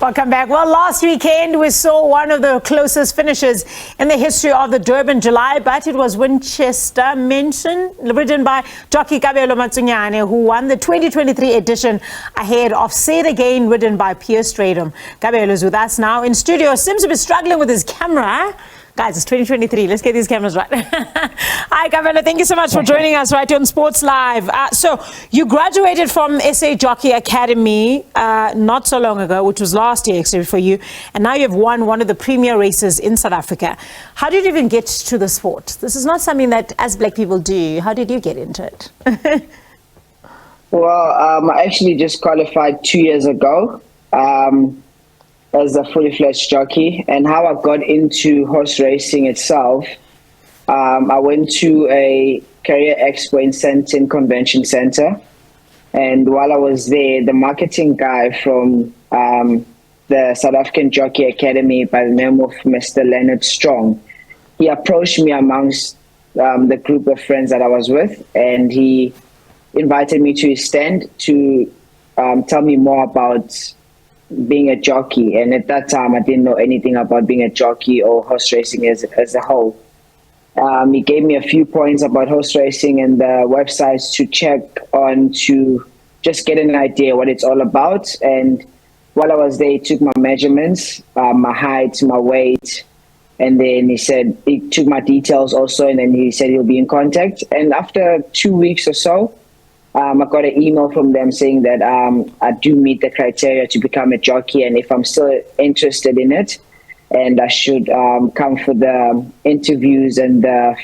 Welcome back. Well, last weekend we saw one of the closest finishes in the history of the Durban July, but it was Winchester Mention, ridden by jockey Matsunyane, who won the 2023 edition ahead of Say It Again, ridden by Pierce Stradom. Kabelo is with us now in studio. Seems to be struggling with his camera. Guys, it's 2023. Let's get these cameras right. Hi, Kabelo. Thank you so much for joining us right here on Sports Live. So you graduated from SA Jockey Academy not so long ago, which was last year actually for you, and now you've won one of the premier races in South Africa. How did you even get to the sport? This is not something that as black people do. How did you get into it? Well, I actually just qualified 2 years ago. As a fully fledged jockey, and how I got into horse racing itself, I went to a career expo in Sandton Convention Center, and while I was there, the marketing guy from the South African Jockey Academy by the name of Mr. Leonard Strong, he approached me amongst the group of friends that I was with, and he invited me to his stand to tell me more about being a jockey. And at that time I didn't know anything about being a jockey or horse racing as a whole. He gave me a few points about horse racing and the websites to check on to just get an idea what it's all about. And while I was there, he took my measurements, my height, my weight, and then he took my details also, and then he said he'll be in contact. And after 2 weeks or so, I got an email from them saying that I do meet the criteria to become a jockey, and if I'm still interested in it, and I should come for the interviews and the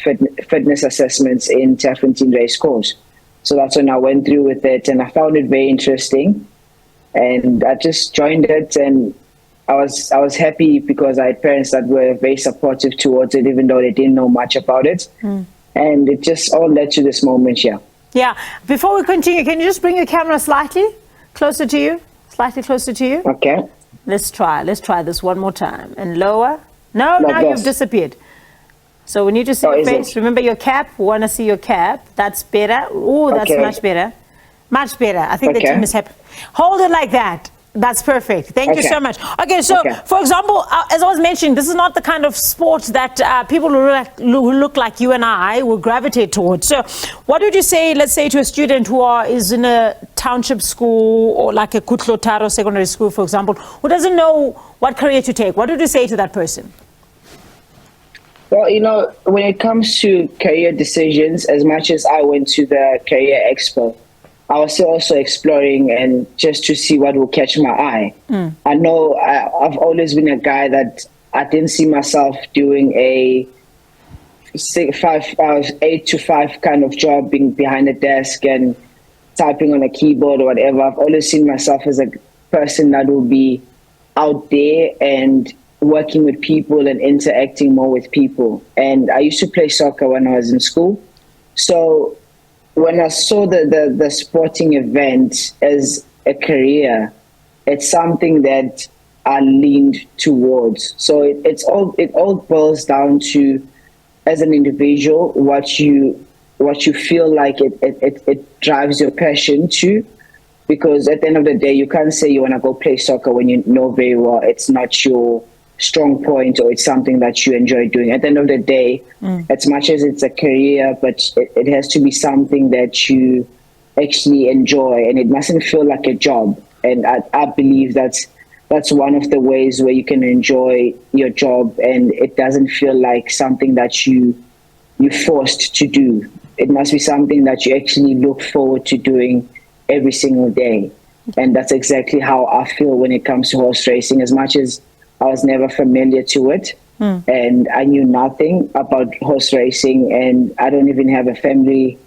fitness assessments in Terfontein Racecourse. So that's when I went through with it, and I found it very interesting, and I just joined it, and I was happy because I had parents that were very supportive towards it, even though they didn't know much about it, and it just all led to this moment here. Yeah. Before we continue, can you just bring your camera slightly closer to you? Slightly closer to you? Okay. Let's try this one more time. And lower. No, like now this. You've disappeared. So we need to see your face. Remember your cap. We want to see your cap. That's better. Oh, that's much better. Much better. I think the team is happy. Hold it like that. That's perfect. Thank you so much. Okay, so for example, as I was mentioning, this is not the kind of sport that people who look like you and I will gravitate towards. So what would you say, let's say, to a student who is in a township school or like a Kutlotaro secondary school, for example, who doesn't know what career to take? What would you say to that person? Well, when it comes to career decisions, as much as I went to the career expo, I was also exploring and just to see what will catch my eye. I know I've always been a guy that I didn't see myself doing a 8 to 5 kind of job, being behind a desk and typing on a keyboard or whatever. I've always seen myself as a person that will be out there and working with people and interacting more with people. And I used to play soccer when I was in school. So when I saw the sporting event as a career, it's something that I leaned towards. So it all boils down to, as an individual, what you feel like it drives your passion to. Because at the end of the day, you can't say you want to go play soccer when you know very well it's not your strong point or it's something that you enjoy doing. At the end of the day, as much as it's a career, but it has to be something that you actually enjoy, and it mustn't feel like a job. And I believe that's one of the ways where you can enjoy your job and it doesn't feel like something that you're forced to do. It must be something that you actually look forward to doing every single day. And that's exactly how I feel when it comes to horse racing. As much as I was never familiar to it, and I knew nothing about horse racing, and I don't even have a family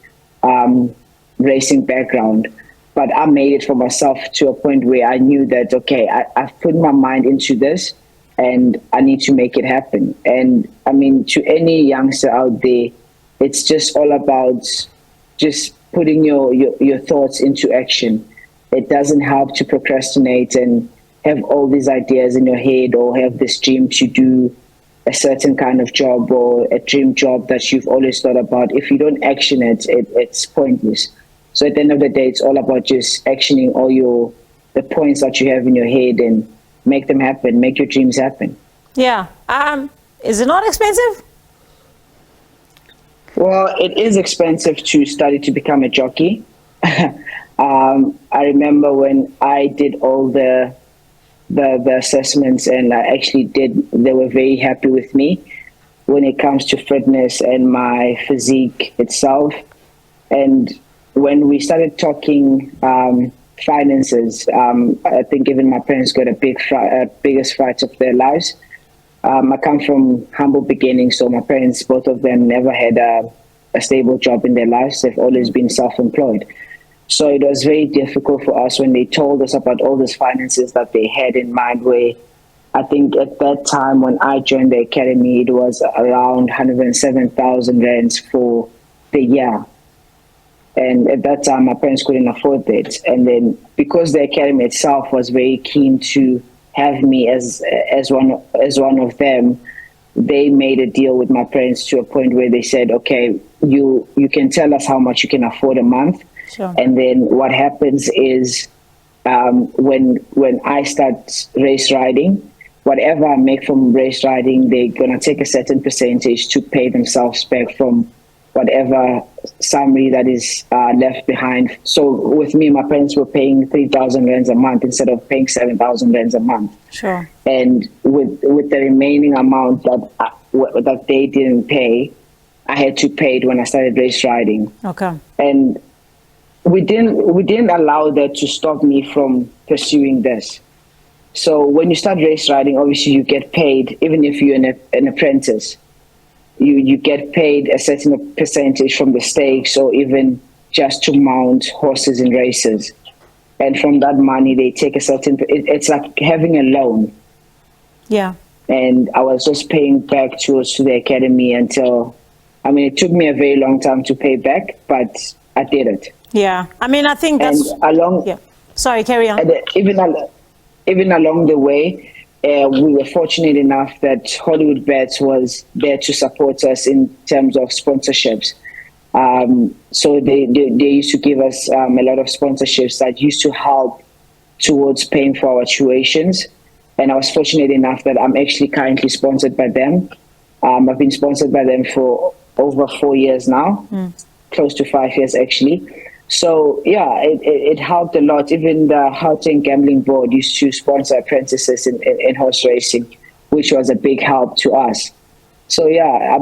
racing background. But I made it for myself to a point where I knew that, okay, I've put my mind into this and I need to make it happen. And I mean, to any youngster out there, it's just all about just putting your thoughts into action. It doesn't help to procrastinate and have all these ideas in your head or have this dream to do a certain kind of job or a dream job that you've always thought about. If you don't action it, it's pointless. So at the end of the day, it's all about just actioning all the points that you have in your head and make them happen, make your dreams happen. Yeah. Is it not expensive? Well, it is expensive to study to become a jockey. I remember when I did all the assessments, and I actually they were very happy with me when it comes to fitness and my physique itself. And when we started talking finances, I think even my parents got biggest fight of their lives. I come from humble beginnings, so my parents, both of them, never had a stable job in their lives. They've always been self-employed. So it was very difficult for us when they told us about all these finances that they had in mind, where I think at that time when I joined the academy, it was around 107,000 rands for the year. And at that time, my parents couldn't afford that. And then because the academy itself was very keen to have me as one of them, they made a deal with my parents to a point where they said, okay, you can tell us how much you can afford a month. Sure. And then what happens is when I start race riding, whatever I make from race riding, they're going to take a certain percentage to pay themselves back from whatever summary that is left behind. So with me, my parents were paying 3,000 rands a month instead of paying 7,000 rands a month. Sure. And with the remaining amount that they didn't pay, I had to pay it when I started race riding. Okay. And we didn't allow that to stop me from pursuing this. So when you start race riding, obviously you get paid, even if you're an apprentice. You get paid a certain percentage from the stakes, or even just to mount horses in races. And from that money, they take a certain. It's like having a loan. Yeah. And I was just paying back to the academy until, it took me a very long time to pay back, but I did it. Yeah. I think that's. And yeah. Sorry, carry on. Even along the way, we were fortunate enough that Hollywood Bets was there to support us in terms of sponsorships. So they used to give us a lot of sponsorships that used to help towards paying for our tuitions. And I was fortunate enough that I'm actually currently sponsored by them. I've been sponsored by them for over 4 years now, close to 5 years actually. So yeah, it helped a lot. Even the Gauteng Gambling Board used to sponsor apprentices in horse racing, which was a big help to us. So yeah,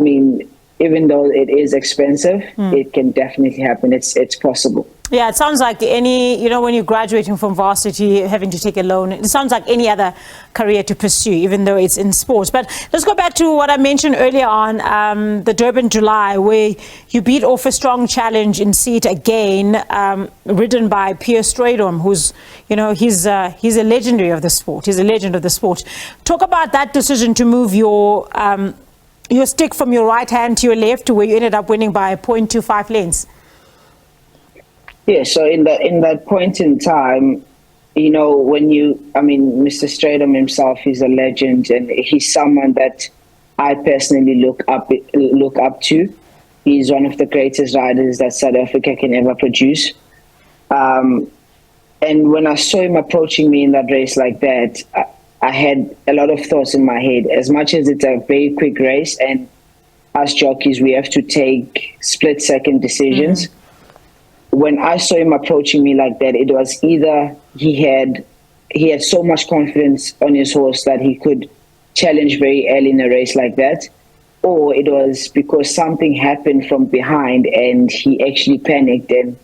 even though it is expensive, it can definitely happen. It's possible. Yeah, it sounds like when you're graduating from varsity, having to take a loan, it sounds like any other career to pursue, even though it's in sports. But let's go back to what I mentioned earlier on, the Durban July, where you beat off a strong challenge in seat again, ridden by Pierre Strydom, who's, he's a legendary of the sport. He's a legend of the sport. Talk about that decision to move your stick from your right hand to your left, to where you ended up winning by 0.25 lengths. Yeah, so in that point in time, Mr. Strydom himself, he's a legend, and he's someone that I personally look up to. He's one of the greatest riders that South Africa can ever produce. And when I saw him approaching me in that race like that, I had a lot of thoughts in my head. As much as it's a very quick race, and us jockeys, we have to take split-second decisions. Mm-hmm. When I saw him approaching me like that, it was either he had so much confidence on his horse that he could challenge very early in a race like that, or it was because something happened from behind and he actually panicked and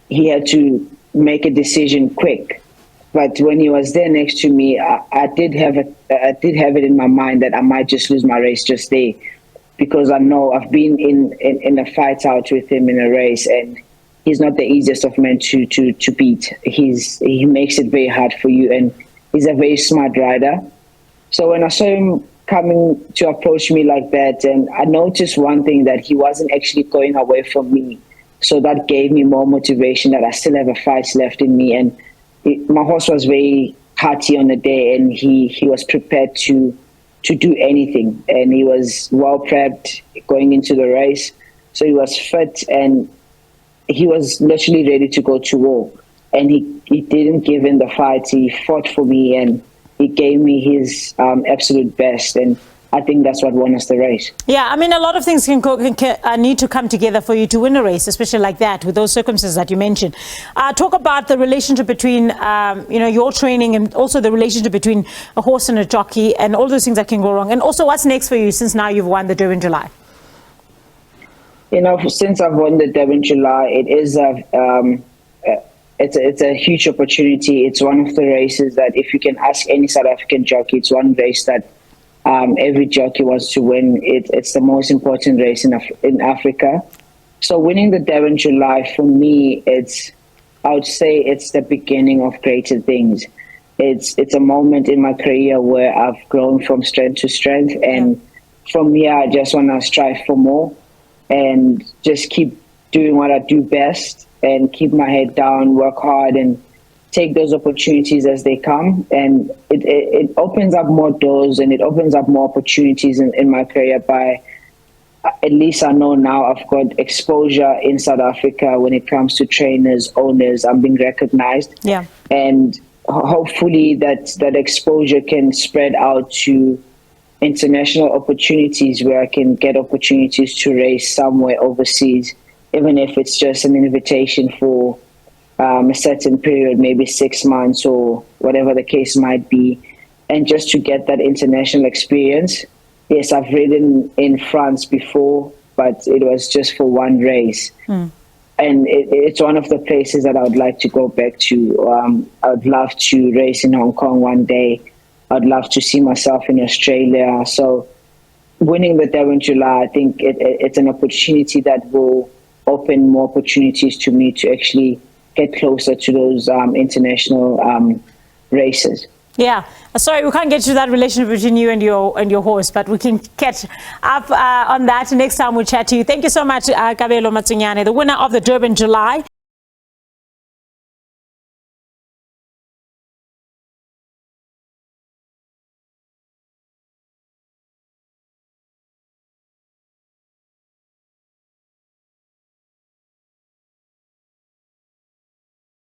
he had to make a decision quick. But when he was there next to me, I did have it in my mind that I might just lose my race just there. Because I know I've been in a fight out with him in a race, and he's not the easiest of men to beat. He makes it very hard for you, and he's a very smart rider. So when I saw him coming to approach me like that, and I noticed one thing, that he wasn't actually going away from me. So that gave me more motivation that I still have a fight left in me. And my horse was very hearty on the day, and he was prepared to do anything, and he was well prepped going into the race. So he was fit, and he was literally ready to go to war. and he didn't give in the fight. He fought for me, and he gave me his absolute best, and I think that's what won us the race. Yeah, I mean, a lot of things need to come together for you to win a race, especially like that, with those circumstances that you mentioned. Talk about the relationship between, your training and also the relationship between a horse and a jockey and all those things that can go wrong. And also, what's next for you since now you've won the Durban July? Since I've won the Durban July, it is it's a huge opportunity. It's one of the races that, if you can ask any South African jockey, it's one race that every jockey wants to win. It's the most important race in Africa. So winning the Durban July, for me, I would say it's the beginning of greater things. It's a moment in my career where I've grown from strength to strength, and from here I just want to strive for more and just keep doing what I do best and keep my head down, work hard, and take those opportunities as they come. And it opens up more doors, and it opens up more opportunities in my career. By at least I know now I've got exposure in South Africa when it comes to trainers, owners. I'm being recognized. Yeah. And hopefully that exposure can spread out to international opportunities, where I can get opportunities to race somewhere overseas, even if it's just an invitation for a certain period, maybe 6 months or whatever the case might be, and just to get that international experience. Yes, I've ridden in France before, but it was just for one race. And it's one of the places that I would like to go back to. I would love to race in Hong Kong one day. I'd love to see myself in Australia. So winning the Durban July, I think it's an opportunity that will open more opportunities to me to actually get closer to those international races. Yeah, sorry, we can't get to that relationship between you and your horse, but we can catch up on that next time we chat to you. Thank you so much, Kabelo Matsunyane, the winner of the Durban July.